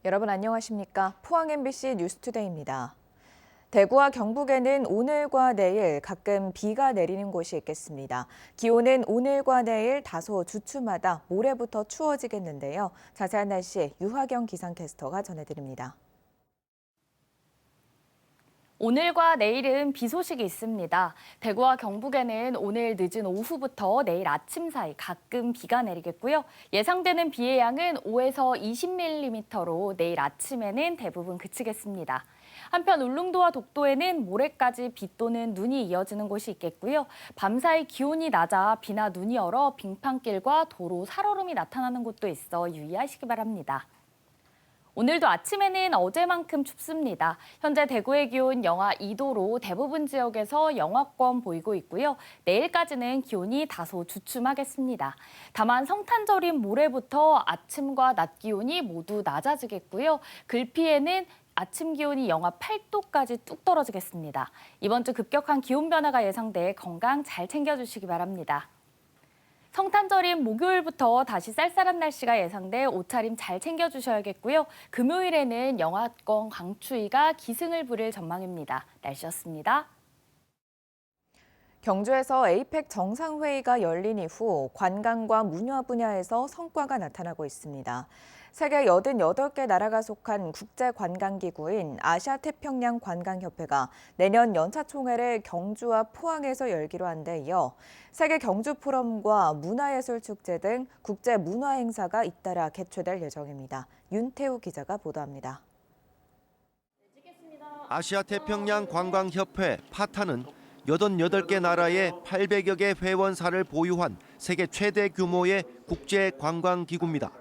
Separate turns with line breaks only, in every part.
여러분 안녕하십니까? 포항 MBC 뉴스투데이입니다. 대구와 경북에는 오늘과 내일 가끔 비가 내리는 곳이 있겠습니다. 기온은 오늘과 내일 다소 주춤하다 모레부터 추워지겠는데요. 자세한 날씨 유하경 기상캐스터가 전해드립니다.
오늘과 내일은 비 소식이 있습니다. 대구와 경북에는 오늘 늦은 오후부터 내일 아침 사이 가끔 비가 내리겠고요. 예상되는 비의 양은 5에서 20mm로 내일 아침에는 대부분 그치겠습니다. 한편 울릉도와 독도에는 모레까지 비 또는 눈이 이어지는 곳이 있겠고요. 밤사이 기온이 낮아 비나 눈이 얼어 빙판길과 도로 살얼음이 나타나는 곳도 있어 유의하시기 바랍니다. 오늘도 아침에는 어제만큼 춥습니다. 현재 대구의 기온 영하 2도로 대부분 지역에서 영하권 보이고 있고요. 내일까지는 기온이 다소 주춤하겠습니다. 다만 성탄절인 모레부터 아침과 낮 기온이 모두 낮아지겠고요. 글피에는 아침 기온이 영하 8도까지 뚝 떨어지겠습니다. 이번 주 급격한 기온 변화가 예상돼 건강 잘 챙겨주시기 바랍니다. 성탄절인 목요일부터 다시 쌀쌀한 날씨가 예상돼 옷차림 잘 챙겨주셔야겠고요. 금요일에는 영하권 강추위가 기승을 부릴 전망입니다. 날씨였습니다.
경주에서 에이펙 정상회의가 열린 이후 관광과 문화 분야에서 성과가 나타나고 있습니다. 세계 88개 나라가 속한 국제관광기구인 아시아태평양관광협회가 내년 연차총회를 경주와 포항에서 열기로 한 데 이어 세계 경주포럼과 문화예술축제 등 국제문화행사가 잇따라 개최될 예정입니다. 윤태우 기자가 보도합니다.
아시아태평양관광협회 파타는 88개 나라의 800여 개 회원사를 보유한 세계 최대 규모의 국제관광기구입니다.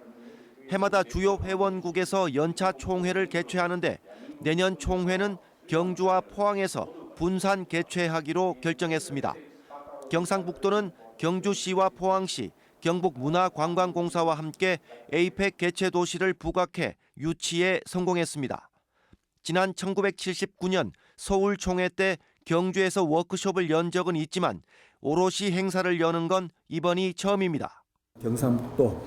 해마다 주요 회원국에서 연차 총회를 개최하는데 내년 총회는 경주와 포항에서 분산 개최하기로 결정했습니다. 경상북도는 경주시와 포항시, 경북문화관광공사와 함께 에이펙 개최 도시를 부각해 유치에 성공했습니다. 지난 1979년 서울 총회 때 경주에서 워크숍을 연 적은 있지만 오롯이 행사를 여는 건 이번이 처음입니다.
경상북도,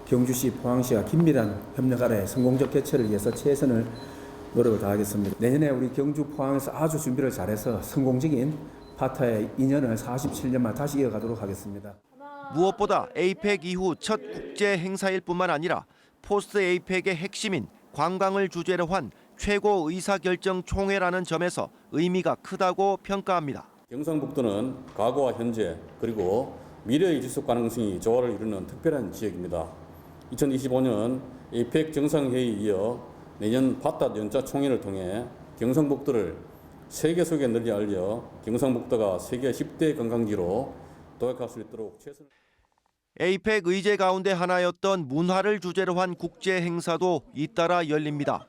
경주시, 포항시와 긴밀한 협력 아래 성공적 개최를 위해서 최선을 노력을 다하겠습니다. 내년에 우리 경주, 포항에서 아주 준비를 잘해서 성공적인 파타의 인연을 47년만 다시 이어가도록 하겠습니다.
무엇보다 에이펙 이후 첫 국제 행사일 뿐만 아니라 포스트 에이펙의 핵심인 관광을 주제로 한 최고 의사결정 총회라는 점에서 의미가 크다고 평가합니다.
경상북도는 과거와 현재 그리고 미래의 지속 가능성이 조화를 이루는 특별한 지역입니다. 2025년 에이펙 정상회의에 이어 내년 파타 연차 총회를 통해 경상북도를 세계 속에 널리 알려 경상북도가 세계 10대 관광지로 도약할 수 있도록 최선을
에이펙 의제 가운데 하나였던 문화를 주제로 한 국제 행사도 잇따라 열립니다.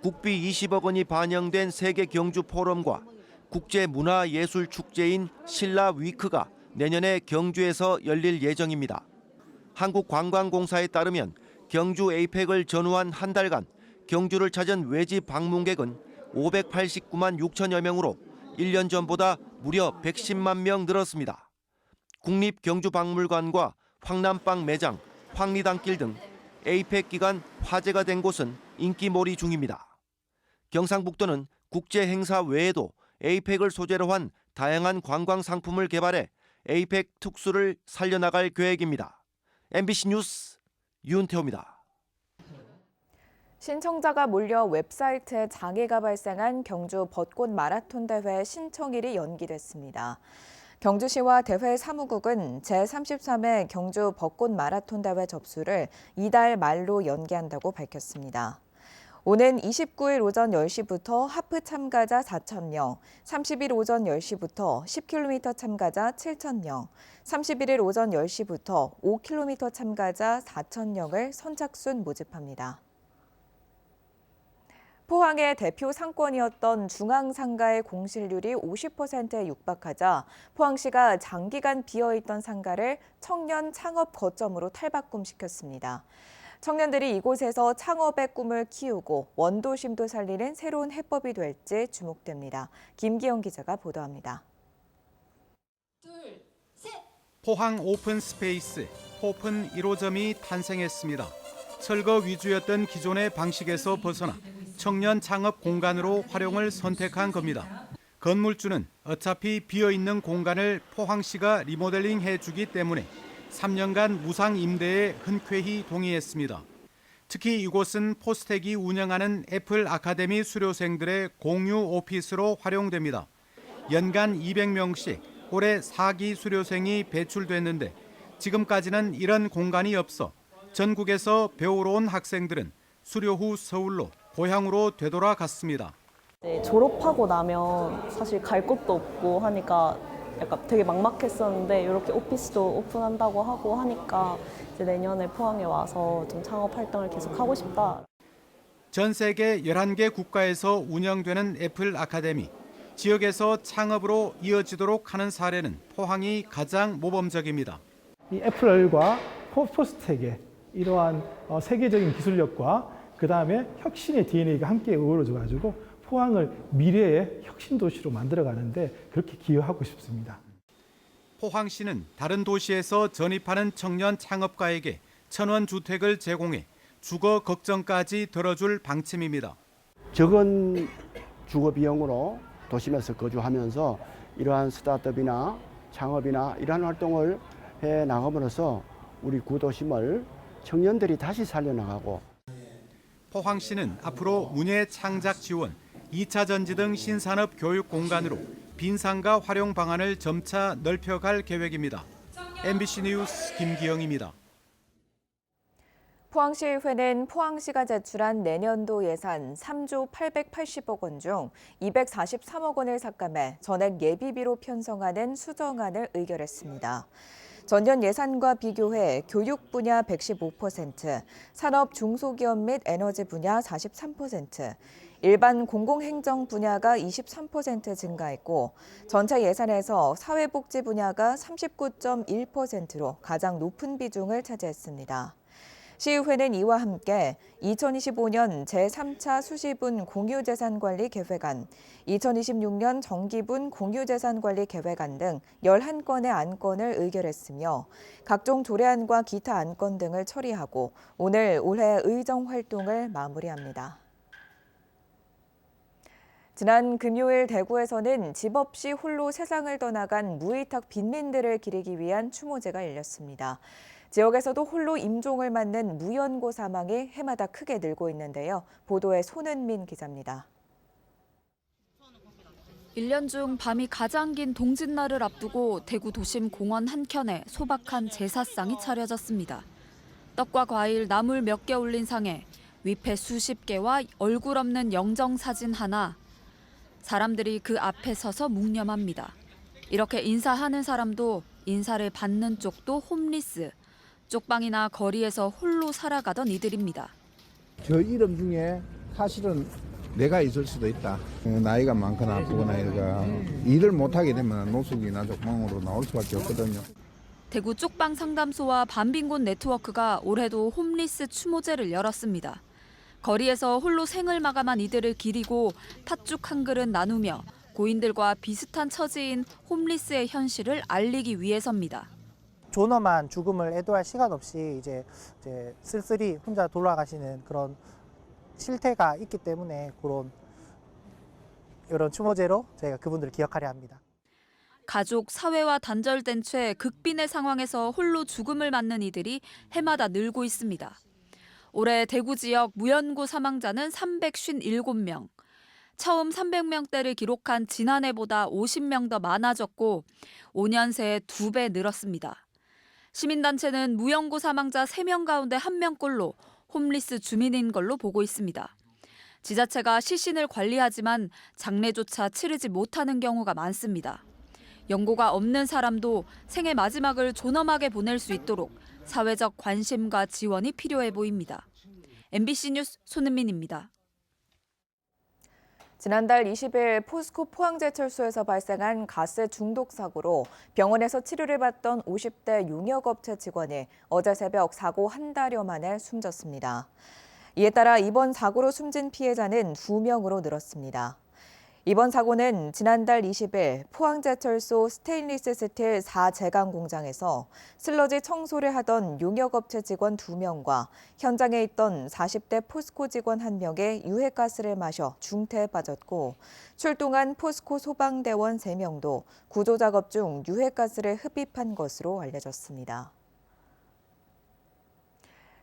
국비 20억 원이 반영된 세계 경주 포럼과 국제 문화 예술 축제인 신라 위크가 내년에 경주에서 열릴 예정입니다. 한국관광공사에 따르면 경주 에이펙을 전후한 한 달간 경주를 찾은 외지 방문객은 589만 6천여 명으로 1년 전보다 무려 110만 명 늘었습니다. 국립경주박물관과 황남빵 매장, 황리단길 등 에이펙 기간 화제가 된 곳은 인기몰이 중입니다. 경상북도는 국제 행사 외에도 에이펙을 소재로 한 다양한 관광 상품을 개발해 에이펙 특수를 살려나갈 계획입니다. MBC 뉴스 윤태호입니다.
신청자가 몰려 웹사이트에 장애가 발생한 경주 벚꽃 마라톤 대회 신청일이 연기됐습니다. 경주시와 대회 사무국은 제33회 경주 벚꽃 마라톤 대회 접수를 이달 말로 연기한다고 밝혔습니다. 오는 29일 오전 10시부터 하프 참가자 4,000명, 30일 오전 10시부터 10km 참가자 7,000명, 31일 오전 10시부터 5km 참가자 4,000명을 선착순 모집합니다. 포항의 대표 상권이었던 중앙상가의 공실률이 50%에 육박하자 포항시가 장기간 비어있던 상가를 청년 창업 거점으로 탈바꿈시켰습니다. 청년들이 이곳에서 창업의 꿈을 키우고 원도심도 살리는 새로운 해법이 될지 주목됩니다. 김기영 기자가 보도합니다.
포항 오픈 스페이스 포픈 1호점이 탄생했습니다. 철거 위주였던 기존의 방식에서 벗어나 청년 창업 공간으로 활용을 선택한 겁니다. 건물주는 어차피 비어있는 공간을 포항시가 리모델링 해주기 때문에 3년간 무상 임대에 흔쾌히 동의했습니다. 특히 이곳은 포스텍이 운영하는 애플 아카데미 수료생들의 공유 오피스로 활용됩니다. 연간 200명씩 올해 4기 수료생이 배출됐는데 지금까지는 이런 공간이 없어 전국에서 배우러 온 학생들은 수료 후 서울로 고향으로 되돌아갔습니다.
졸업하고 나면 사실 갈 곳도 없고 하니까 약간 되게 막막했었는데 이렇게 오피스도 오픈한다고 하고 하니까 이제 내년에 포항에 와서 좀 창업 활동을 계속 하고 싶다.
전 세계 11개 국가에서 운영되는 애플 아카데미. 지역에서 창업으로 이어지도록 하는 사례는 포항이 가장 모범적입니다.
이 애플과 포스텍의 이러한 세계적인 기술력과 그다음에 혁신의 DNA가 함께 어우러져가지고 포항을 미래의 혁신 도시로 만들어가는데 그렇게 기여하고 싶습니다.
포항시는 다른 도시에서 전입하는 청년 창업가에게 천원 주택을 제공해 주거 걱정까지 덜어줄 방침입니다.
적은 주거 비용으로 도심에서 거주하면서 이러한 스타트업이나 창업이나 이러한 활동을 해 나감으로써 우리 구도심을 청년들이 다시 살려나가고
포항시는 앞으로 문예 창작 지원, 2차 전지 등 신산업 교육 공간으로 빈상가 활용 방안을 점차 넓혀갈 계획입니다. MBC 뉴스 김기영입니다.
포항시의회는 포항시가 제출한 내년도 예산 3조 880억 원 중 243억 원을 삭감해 전액 예비비로 편성하는 수정안을 의결했습니다. 전년 예산과 비교해 교육 분야 115%, 산업 중소기업 및 에너지 분야 43%, 일반 공공행정 분야가 23% 증가했고 전체 예산에서 사회복지 분야가 39.1%로 가장 높은 비중을 차지했습니다. 시의회는 이와 함께 2025년 제3차 수시분 공유재산관리 계획안, 2026년 정기분 공유재산관리 계획안 등 11건의 안건을 의결했으며 각종 조례안과 기타 안건 등을 처리하고 오늘 올해 의정 활동을 마무리합니다. 지난 금요일 대구에서는 집 없이 홀로 세상을 떠나간 무위탁 빈민들을 기리기 위한 추모제가 열렸습니다. 지역에서도 홀로 임종을 맞는 무연고 사망이 해마다 크게 늘고 있는데요. 보도에 손은민 기자입니다.
1년 중 밤이 가장 긴 동짓날을 앞두고 대구 도심 공원 한켠에 소박한 제사상이 차려졌습니다. 떡과 과일, 나물 몇 개 올린 상에 위패 수십 개와 얼굴 없는 영정사진 하나. 사람들이 그 앞에 서서 묵념합니다. 이렇게 인사하는 사람도 인사를 받는 쪽도 홈리스. 쪽방이나 거리에서 홀로 살아가던 이들입니다.
저 이름 중에 사실은 내가 있을 수도 있다. 나이가 많거나 아프거나 이러가 일을 못하게 되면 노숙이나 쪽방으로 나올 수밖에 없거든요.
대구 쪽방 상담소와 반빈곤 네트워크가 올해도 홈리스 추모제를 열었습니다. 거리에서 홀로 생을 마감한 이들을 기리고 팥죽 한 그릇 나누며 고인들과 비슷한 처지인 홈리스의 현실을 알리기 위해서입니다.
존엄한 죽음을 애도할 시간 없이 이제 쓸쓸히 혼자 돌아가시는 그런 실태가 있기 때문에 이런 추모제로 저희가 그분들을 기억하려 합니다.
가족, 사회와 단절된 채 극빈의 상황에서 홀로 죽음을 맞는 이들이 해마다 늘고 있습니다. 올해 대구 지역 무연고 사망자는 357명. 처음 300명대를 기록한 지난해보다 50명 더 많아졌고 5년 새에 2배 늘었습니다. 시민단체는 무연고 사망자 3명 가운데 1명꼴로 홈리스 주민인 걸로 보고 있습니다. 지자체가 시신을 관리하지만 장례조차 치르지 못하는 경우가 많습니다. 연고가 없는 사람도 생애 마지막을 존엄하게 보낼 수 있도록 사회적 관심과 지원이 필요해 보입니다. MBC 뉴스 손은민입니다.
지난달 20일 포스코 포항제철소에서 발생한 가스 중독 사고로 병원에서 치료를 받던 50대 용역업체 직원이 어제 새벽 사고 한 달여 만에 숨졌습니다. 이에 따라 이번 사고로 숨진 피해자는 2명으로 늘었습니다. 이번 사고는 지난달 20일 포항제철소 스테인리스 스틸 4제강 공장에서 슬러지 청소를 하던 용역업체 직원 2명과 현장에 있던 40대 포스코 직원 1명의 유해가스를 마셔 중태에 빠졌고 출동한 포스코 소방대원 3명도 구조작업 중 유해가스를 흡입한 것으로 알려졌습니다.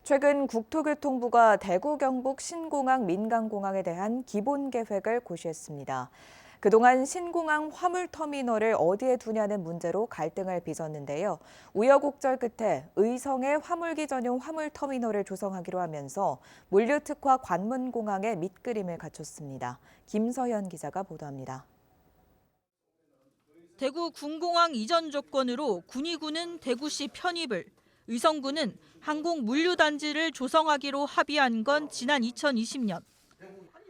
최근 국토교통부가 대구 경북 신공항 민간공항에 대한 기본 계획을 고시했습니다. 그동안 신공항 화물터미널을 어디에 두냐는 문제로 갈등을 빚었는데요. 우여곡절 끝에 의성에 화물기 전용 화물터미널을 조성하기로 하면서 물류특화 관문공항의 밑그림을 갖췄습니다. 김서현 기자가 보도합니다.
대구 군공항 이전 조건으로 군의구는 대구시 편입을, 의성구는 항공 물류단지를 조성하기로 합의한 건 지난 2020년.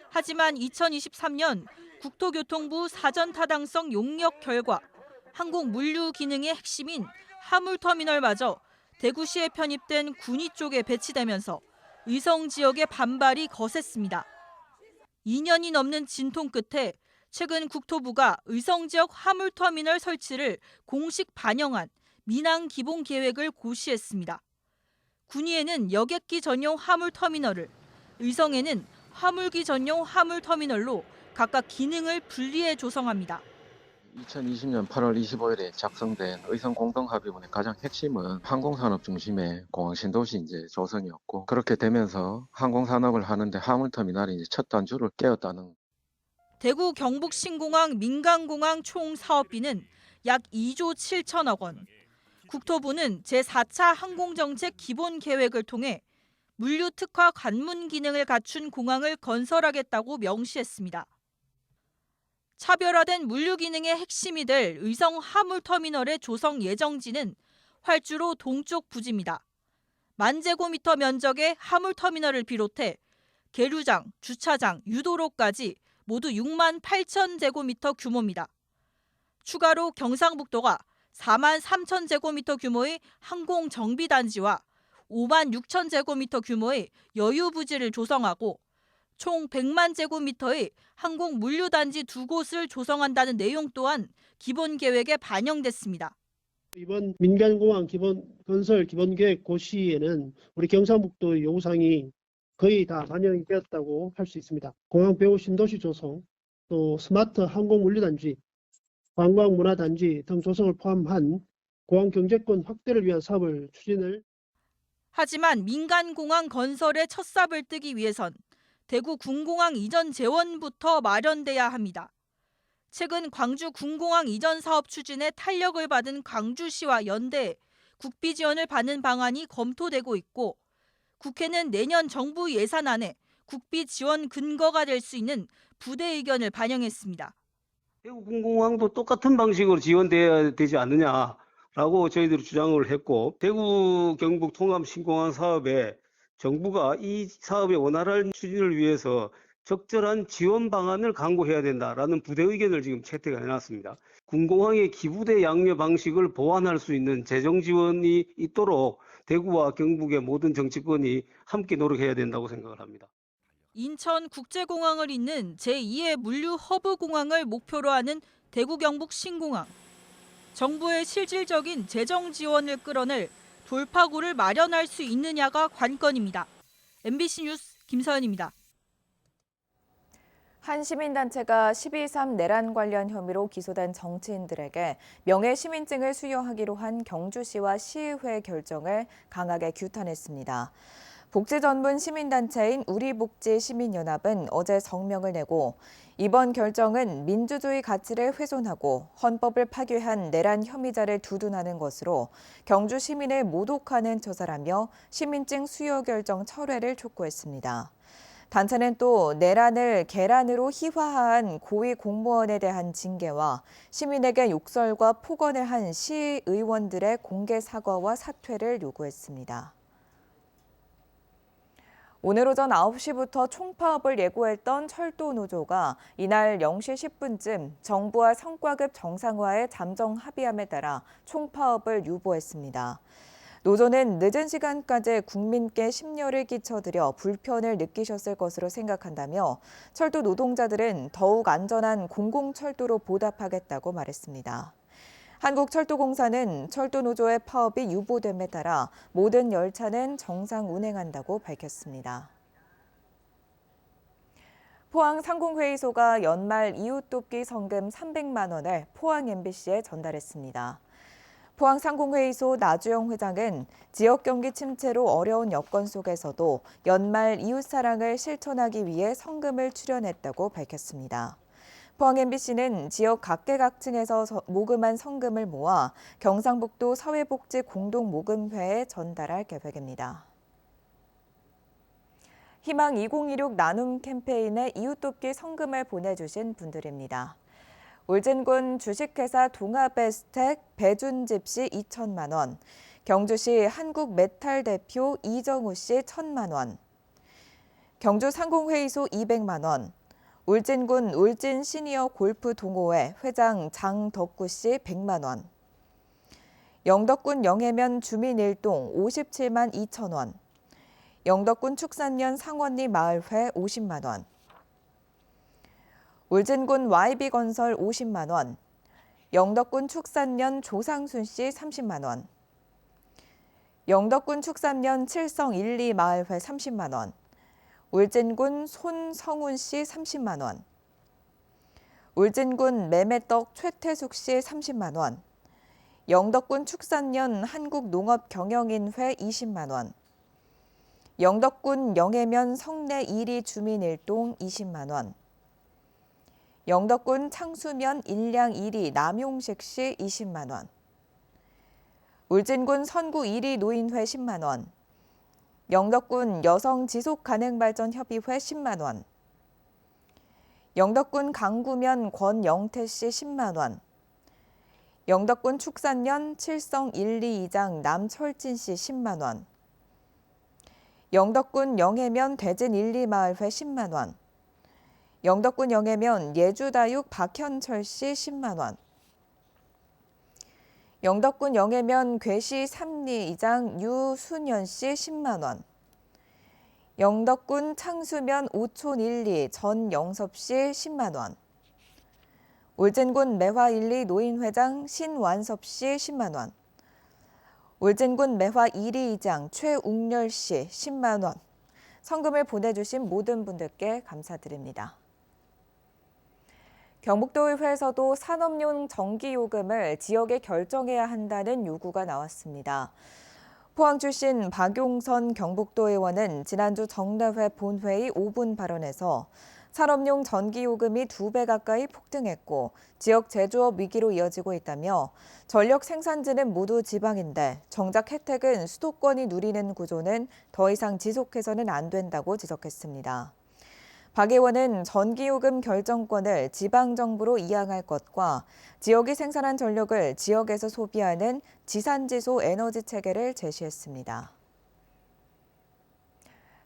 하지만 2023년 국토교통부 사전타당성 용역 결과 항공 물류 기능의 핵심인 화물터미널마저 대구시에 편입된 군의 쪽에 배치되면서 의성 지역의 반발이 거셌습니다. 2년이 넘는 진통 끝에 최근 국토부가 의성 지역 화물터미널 설치를 공식 반영한 민항 기본 계획을 고시했습니다. 군위에는 여객기 전용 화물터미널을, 의성에는 화물기 전용 화물터미널로 각각 기능을 분리해 조성합니다.
2020년 8월 25일에 작성된 의성 공동합의문의 가장 핵심은 항공산업 중심의 공항 신도시 조성이었고, 그렇게 되면서 항공산업을 하는데 화물터미널이 첫 단추를 깨었다는.
대구 경북 신공항 민간공항 총 사업비는 약 2조 7천억 원. 국토부는 제4차 항공정책 기본 계획을 통해 물류 특화 관문 기능을 갖춘 공항을 건설하겠다고 명시했습니다. 차별화된 물류 기능의 핵심이 될 의성 화물터미널의 조성 예정지는 활주로 동쪽 부지입니다. 10,000제곱미터 면적의 화물터미널을 비롯해 계류장, 주차장, 유도로까지 모두 68,000제곱미터 규모입니다. 추가로 경상북도가 43,000제곱미터 규모의 항공정비단지와 56,000제곱미터 규모의 여유부지를 조성하고 총 100만 제곱미터의 항공 물류단지 2곳을 조성한다는 내용 또한 기본 계획에 반영됐습니다.
이번 민간공항 건설 기본계획 고시에는 우리 경상북도 요구사항이 거의 다 반영이 되었다고 할 수 있습니다. 공항 배후 신도시 조성, 또 스마트 항공 물류단지, 관광문화단지 등 조성을 포함한 공항 경제권 확대를 위한 사업을 추진을.
하지만 민간공항 건설의 첫 삽을 뜨기 위해선 대구 군공항 이전 재원부터 마련돼야 합니다. 최근 광주 군공항 이전 사업 추진에 탄력을 받은 광주시와 연대에 국비 지원을 받는 방안이 검토되고 있고, 국회는 내년 정부 예산안에 국비 지원 근거가 될 수 있는 부대 의견을 반영했습니다.
대구 군공항도 똑같은 방식으로 지원돼야 되지 않느냐라고 저희들이 주장을 했고, 대구 경북 통합 신공항 사업에 정부가 이 사업의 원활한 추진을 위해서 적절한 지원 방안을 강구해야 된다라는 부대 의견을 지금 채택해 놨습니다. 군공항의 기부대 양료 방식을 보완할 수 있는 재정 지원이 있도록 대구와 경북의 모든 정치권이 함께 노력해야 된다고 생각을 합니다.
인천국제공항을 잇는 제2의 물류 허브 공항을 목표로 하는 대구 경북 신공항. 정부의 실질적인 재정 지원을 끌어낼 돌파구를 마련할 수 있느냐가 관건입니다. MBC 뉴스 김서연입니다.
한 시민단체가 12.3 내란 관련 혐의로 기소된 정치인들에게 명예시민증을 수여하기로 한 경주시와 시의회 결정을 강하게 규탄했습니다. 복지 전문 시민단체인 우리복지시민연합은 어제 성명을 내고 이번 결정은 민주주의 가치를 훼손하고 헌법을 파괴한 내란 혐의자를 두둔하는 것으로 경주 시민을 모독하는 처사라며 시민증 수여 결정 철회를 촉구했습니다. 단체는 또 내란을 계란으로 희화화한 고위 공무원에 대한 징계와 시민에게 욕설과 폭언을 한 시의원들의 공개 사과와 사퇴를 요구했습니다. 오늘 오전 9시부터 총파업을 예고했던 철도노조가 이날 0시 10분쯤 정부와 성과급 정상화의 잠정 합의함에 따라 총파업을 유보했습니다. 노조는 늦은 시간까지 국민께 심려를 끼쳐드려 불편을 느끼셨을 것으로 생각한다며 철도 노동자들은 더욱 안전한 공공철도로 보답하겠다고 말했습니다. 한국철도공사는 철도노조의 파업이 유보됨에 따라 모든 열차는 정상 운행한다고 밝혔습니다. 포항상공회의소가 연말 이웃돕기 성금 300만 원을 포항 MBC에 전달했습니다. 포항상공회의소 나주영 회장은 지역 경기 침체로 어려운 여건 속에서도 연말 이웃사랑을 실천하기 위해 성금을 출연했다고 밝혔습니다. 포항 MBC는 지역 각계각층에서 모금한 성금을 모아 경상북도 사회복지공동모금회에 전달할 계획입니다. 희망 2016 나눔 캠페인에 이웃돕기 성금을 보내주신 분들입니다. 울진군 주식회사 동아베스텍 배준집 씨 2천만 원, 경주시 한국메탈 대표 이정우 씨 1,000만 원, 경주 상공회의소 200만 원, 울진군 울진 시니어 골프 동호회 회장 장덕구 씨 100만 원, 영덕군 영해면 주민일동 57만 2천 원, 영덕군 축산면 상원리 마을회 50만 원, 울진군 YB건설 50만 원, 영덕군 축산면 조상순 씨 30만 원, 영덕군 축산면 칠성 1, 2 마을회 30만 원, 울진군 손성훈 씨 30만 원, 울진군 매매떡 최태숙 씨 30만 원, 영덕군 축산면 한국농업경영인회 20만 원, 영덕군 영해면 성내 1리 주민일동 20만 원, 영덕군 창수면 일량 1리 남용식 씨 20만 원, 울진군 선구 1리 노인회 10만 원, 영덕군 여성지속가능발전협의회 10만 원, 영덕군 강구면 권영태 씨 10만 원, 영덕군 축산면 칠성 1, 2 2장 남철진 씨 10만 원, 영덕군 영해면 대진 1, 2 마을회 10만 원, 영덕군 영해면 예주다육 박현철 씨 10만 원, 영덕군 영해면 괴시 3리 2장 유순현 씨 10만 원, 영덕군 창수면 오촌 1, 2 전영섭 씨 10만 원, 울진군 매화 1, 2 노인회장 신완섭 씨 10만 원, 울진군 매화 1, 2 2장 최웅렬 씨 10만 원, 성금을 보내주신 모든 분들께 감사드립니다. 경북도의회에서도 산업용 전기요금을 지역에 결정해야 한다는 요구가 나왔습니다. 포항 출신 박용선 경북도 의원은 지난주 정례회 본회의 5분 발언에서 산업용 전기요금이 2배 가까이 폭등했고 지역 제조업 위기로 이어지고 있다며 전력 생산지는 모두 지방인데 정작 혜택은 수도권이 누리는 구조는 더 이상 지속해서는 안 된다고 지적했습니다. 박 의원은 전기요금 결정권을 지방정부로 이양할 것과 지역이 생산한 전력을 지역에서 소비하는 지산지소 에너지 체계를 제시했습니다.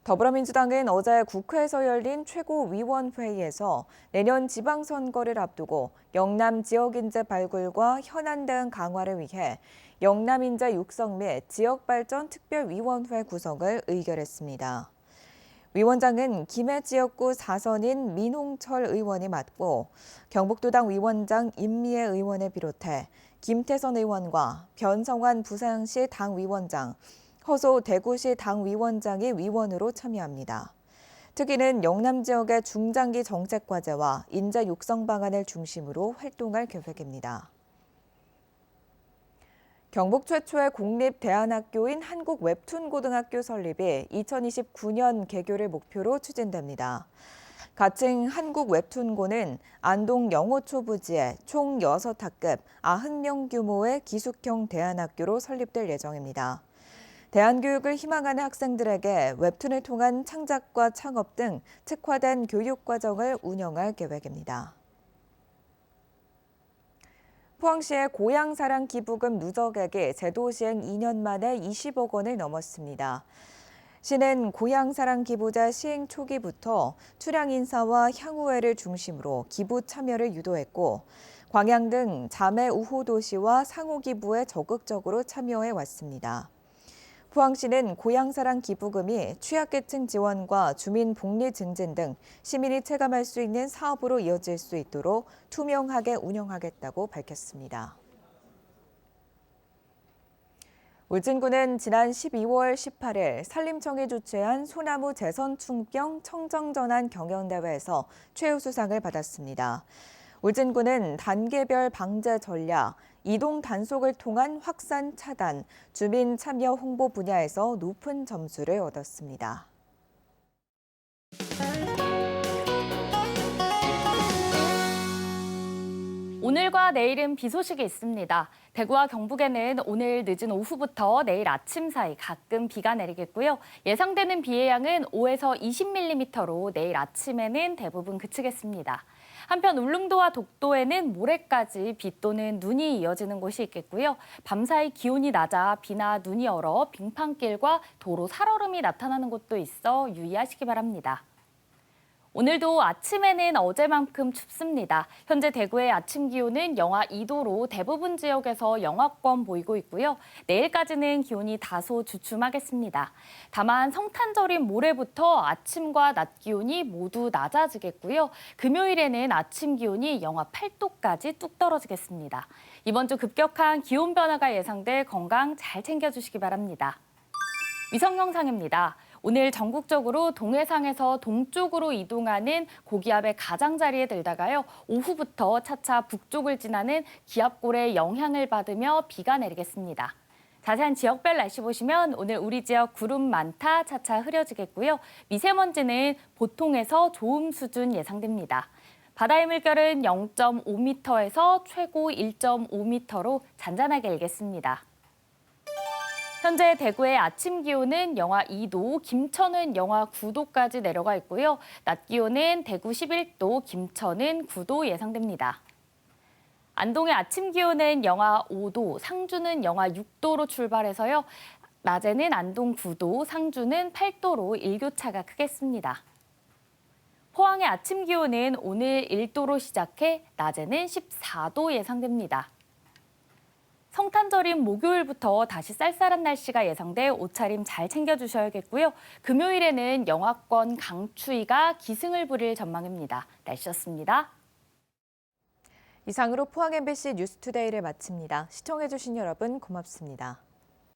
더불어민주당은 어제 국회에서 열린 최고위원회의에서 내년 지방선거를 앞두고 영남 지역인재 발굴과 현안 대응 강화를 위해 영남인재 육성 및 지역발전 특별위원회 구성을 의결했습니다. 위원장은 김해 지역구 4선인 민홍철 의원이 맡고 경북도당 위원장 임미애 의원을 비롯해 김태선 의원과 변성환 부산시 당위원장, 허소 대구시 당위원장이 위원으로 참여합니다. 특위는 영남 지역의 중장기 정책 과제와 인재 육성 방안을 중심으로 활동할 계획입니다. 경북 최초의 공립대안학교인 한국웹툰고등학교 설립이 2029년 개교를 목표로 추진됩니다. 가칭 한국웹툰고는 안동 영호초 부지에 총 6학급 90명 규모의 기숙형 대안학교로 설립될 예정입니다. 대안교육을 희망하는 학생들에게 웹툰을 통한 창작과 창업 등 특화된 교육과정을 운영할 계획입니다. 포항시의 고향사랑 기부금 누적액이 제도 시행 2년 만에 20억 원을 넘었습니다. 시는 고향사랑 기부자 시행 초기부터 출향 인사와 향후회를 중심으로 기부 참여를 유도했고 광양 등 자매 우호 도시와 상호 기부에 적극적으로 참여해 왔습니다. 포항시는 고향사랑 기부금이 취약계층 지원과 주민 복리 증진 등 시민이 체감할 수 있는 사업으로 이어질 수 있도록 투명하게 운영하겠다고 밝혔습니다. 울진군은 지난 12월 18일 산림청이 주최한 소나무 재선 충병 청정전환 경연대회에서 최우수상을 받았습니다. 울진군은 단계별 방제 전략, 이동 단속을 통한 확산 차단, 주민 참여 홍보 분야에서 높은 점수를 얻었습니다.
오늘과 내일은 비 소식이 있습니다. 대구와 경북에는 오늘 늦은 오후부터 내일 아침 사이 가끔 비가 내리겠고요. 예상되는 비의 양은 5에서 20mm로 내일 아침에는 대부분 그치겠습니다. 한편 울릉도와 독도에는 모레까지 비 또는 눈이 이어지는 곳이 있겠고요. 밤사이 기온이 낮아 비나 눈이 얼어 빙판길과 도로 살얼음이 나타나는 곳도 있어 유의하시기 바랍니다. 오늘도 아침에는 어제만큼 춥습니다. 현재 대구의 아침 기온은 영하 2도로 대부분 지역에서 영하권 보이고 있고요. 내일까지는 기온이 다소 주춤하겠습니다. 다만 성탄절인 모레부터 아침과 낮 기온이 모두 낮아지겠고요. 금요일에는 아침 기온이 영하 8도까지 뚝 떨어지겠습니다. 이번 주 급격한 기온 변화가 예상돼 건강 잘 챙겨주시기 바랍니다. 위성 영상입니다. 오늘 전국적으로 동해상에서 동쪽으로 이동하는 고기압의 가장자리에 들다가요. 오후부터 차차 북쪽을 지나는 기압골의 영향을 받으며 비가 내리겠습니다. 자세한 지역별 날씨 보시면 오늘 우리 지역 구름 많다 차차 흐려지겠고요. 미세먼지는 보통에서 좋음 수준 예상됩니다. 바다의 물결은 0.5m에서 최고 1.5m로 잔잔하게 일겠습니다. 현재 대구의 아침 기온은 영하 2도, 김천은 영하 9도까지 내려가 있고요. 낮 기온은 대구 11도, 김천은 9도 예상됩니다. 안동의 아침 기온은 영하 5도, 상주는 영하 6도로 출발해서요. 낮에는 안동 9도, 상주는 8도로 일교차가 크겠습니다. 포항의 아침 기온은 오늘 1도로 시작해 낮에는 14도 예상됩니다. 성탄절인 목요일부터 다시 쌀쌀한 날씨가 예상돼 옷차림 잘 챙겨주셔야겠고요. 금요일에는 영하권 강추위가 기승을 부릴 전망입니다. 날씨였습니다.
이상으로 포항 MBC 뉴스투데이를 마칩니다. 시청해주신 여러분 고맙습니다.